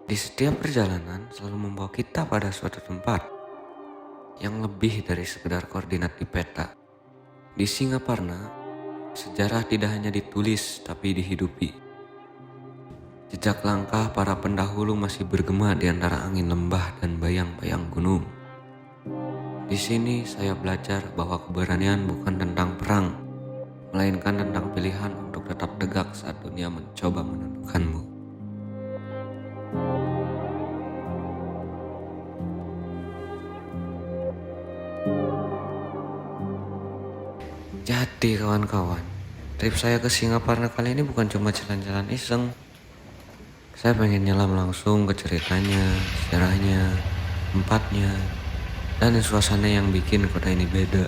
Di setiap perjalanan selalu membawa kita pada suatu tempat yang lebih dari sekedar koordinat di peta. Di Singaparna, sejarah tidak hanya ditulis tapi dihidupi. Jejak langkah para pendahulu masih bergema di antara angin lembah dan bayang-bayang gunung. Di sini saya belajar bahwa keberanian bukan tentang perang, melainkan tentang pilihan untuk tetap tegak saat dunia mencoba menundukkanmu. Jadi kawan-kawan, trip saya ke Singaparna kali ini bukan cuma jalan-jalan iseng. Saya pengen nyelam langsung ke ceritanya, sejarahnya, tempatnya, dan suasana yang bikin kota ini beda.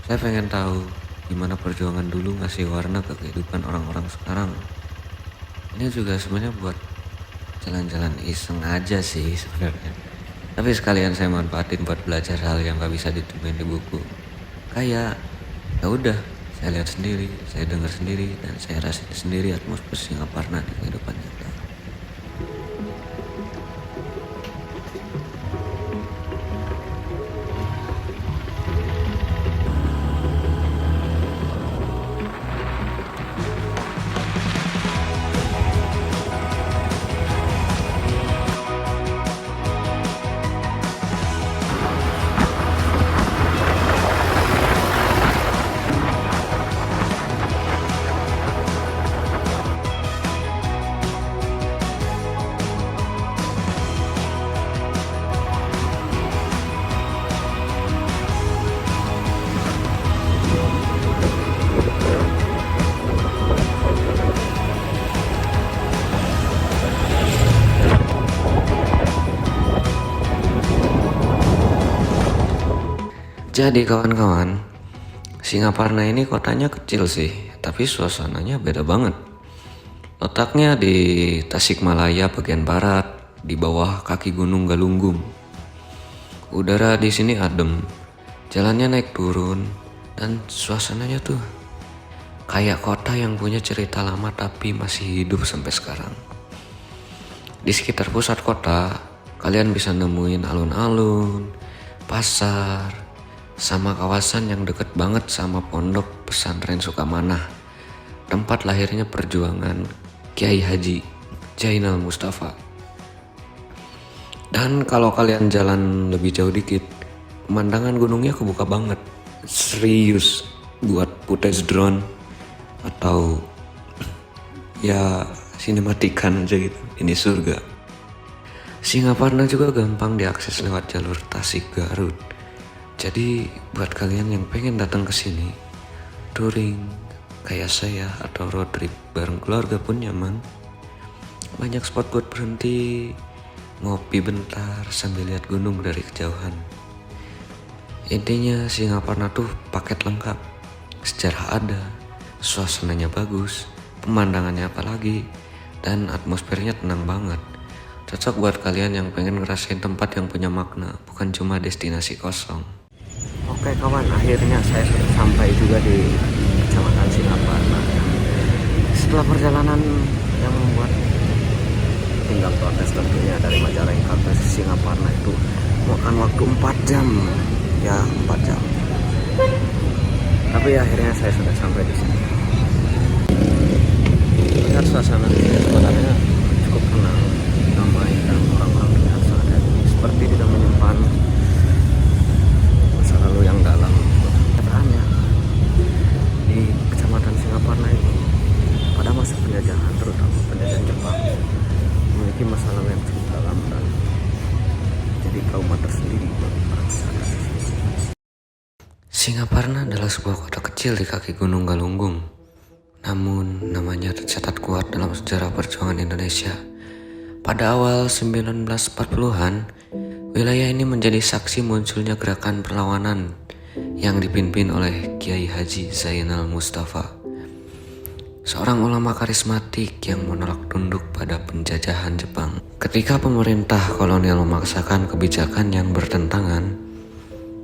Saya pengen tahu gimana perjuangan dulu ngasih warna ke kehidupan orang-orang sekarang. Ini juga sebenarnya buat jalan-jalan iseng aja sih sebenarnya. Tapi sekalian saya manfaatin buat belajar hal yang gak bisa ditemuin di buku. Kayak ya udah, saya lihat sendiri, saya dengar sendiri, dan saya rasain sendiri atmosfer Singaparna di kehidupan kita. Jadi kawan-kawan, Singaparna ini kotanya kecil sih, tapi suasananya beda banget. Letaknya di Tasikmalaya bagian barat, di bawah kaki Gunung Galunggung. Udara di sini adem, jalannya naik turun, dan suasananya tuh kayak kota yang punya cerita lama tapi masih hidup sampai sekarang. Di sekitar pusat kota, kalian bisa nemuin alun-alun, pasar, sama kawasan yang deket banget sama pondok pesantren Sukamanah, tempat lahirnya perjuangan Kiai Haji Zainal Mustafa. Dan kalau kalian jalan lebih jauh dikit, pemandangan gunungnya kebuka banget, serius buat footage drone atau ya sinematikan aja gitu. Ini surga. Singaparna juga gampang diakses lewat jalur Tasik Garut. Jadi buat kalian yang pengen datang ke sini, touring kayak saya atau road trip bareng keluarga pun nyaman. Banyak spot buat berhenti, ngopi bentar sambil lihat gunung dari kejauhan. Intinya Singaparna tuh paket lengkap. Sejarah ada, suasananya bagus, pemandangannya apalagi, dan atmosfernya tenang banget. Cocok buat kalian yang pengen ngerasain tempat yang punya makna, bukan cuma destinasi kosong. Oke kawan, akhirnya saya sudah sampai juga di Kecamatan Singaparna. Setelah perjalanan yang membuat tinggal protes tentunya dari Majalengka ke Singaparna itu makan waktu 4 jam. Ya 4 jam. Tapi akhirnya saya sudah sampai di sini. Lihat suasana di sini sebenarnya cukup tenang, damai, dan orang-orang yang sangat happy, seperti tidak menyimpan masa lalu yang dalam. Kenyataannya di Kecamatan Singaparna itu pada masa penjajahan, terutama penjajahan Jepang, memiliki masalah yang cukup dalam dan jadi trauma tersendiri bagi para masyarakat. Singaparna adalah sebuah kota kecil di kaki Gunung Galunggung. Namun namanya tercatat kuat dalam sejarah perjuangan Indonesia. Pada awal 1940-an, wilayah ini menjadi saksi munculnya gerakan perlawanan yang dipimpin oleh Kiai Haji Zainal Mustafa, seorang ulama karismatik yang menolak tunduk pada penjajahan Jepang. Ketika pemerintah kolonial memaksakan kebijakan yang bertentangan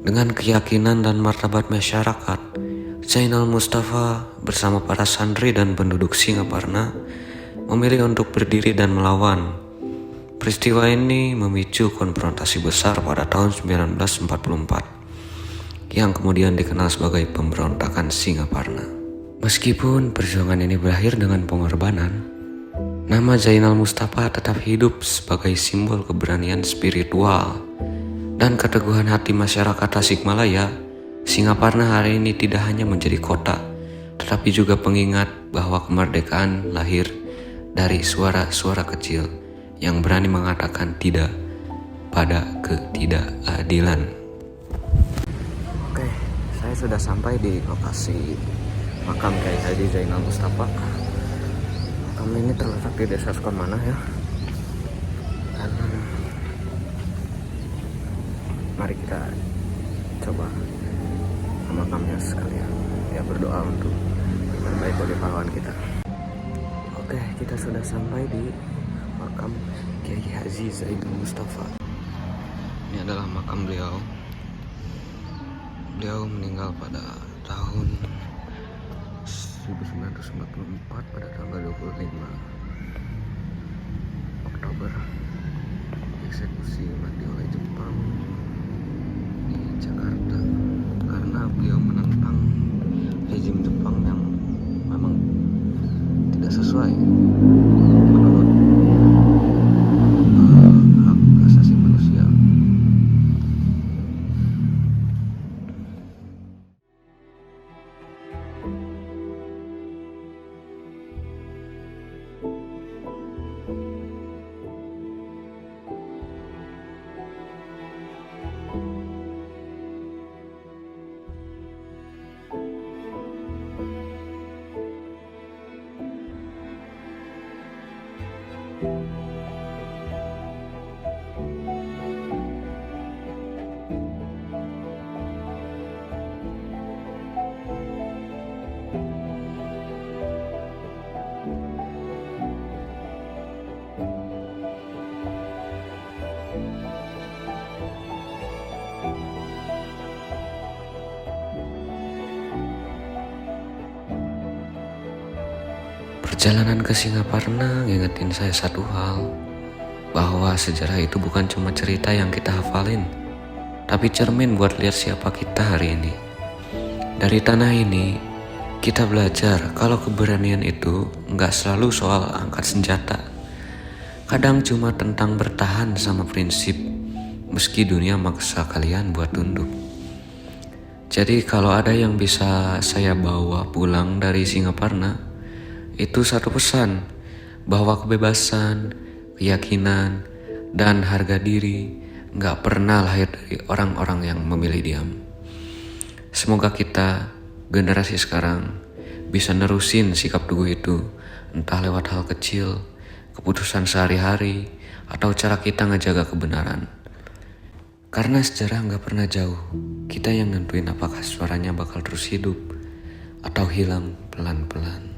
dengan keyakinan dan martabat masyarakat, Zainal Mustafa bersama para santri dan penduduk Singaparna memilih untuk berdiri dan melawan. Peristiwa ini memicu konfrontasi besar pada tahun 1944 yang kemudian dikenal sebagai pemberontakan Singaparna. Meskipun perjuangan ini berakhir dengan pengorbanan, nama Zainal Mustafa tetap hidup sebagai simbol keberanian spiritual dan keteguhan hati masyarakat Tasikmalaya. Singaparna hari ini tidak hanya menjadi kota, tetapi juga pengingat bahwa kemerdekaan lahir dari suara-suara kecil yang berani mengatakan tidak pada ketidakadilan. Oke, saya sudah sampai di lokasi makam Kiai Haji Zainal Mustafa. Makam ini terletak di Desa Sukamanah ya. Dan mari kita coba ke makamnya sekalian ya, berdoa untuk yang baik bagi pahlawan kita. Oke, kita sudah sampai di makam Kiai Haji Zainal Mustafa. Ini adalah makam beliau. Beliau meninggal pada tahun 1944 pada tanggal 25 Oktober. Eksekusi mati oleh Jepang di Jakarta karena beliau menentang rezim Jepang yang memang tidak sesuai menurut hak asasi manusia. Perjalanan ke Singaparna ngingetin saya satu hal, bahwa sejarah itu bukan cuma cerita yang kita hafalin, tapi cermin buat lihat siapa kita hari ini. Dari tanah ini, kita belajar kalau keberanian itu nggak selalu soal angkat senjata. Kadang cuma tentang bertahan sama prinsip, meski dunia maksa kalian buat tunduk. Jadi kalau ada yang bisa saya bawa pulang dari Singaparna, itu satu pesan, bahwa kebebasan, keyakinan, dan harga diri gak pernah lahir dari orang-orang yang memilih diam. Semoga kita, generasi sekarang, bisa nerusin sikap teguh itu, entah lewat hal kecil, keputusan sehari-hari, atau cara kita ngejaga kebenaran. Karena sejarah gak pernah jauh, kita yang nentuin apakah suaranya bakal terus hidup atau hilang pelan-pelan.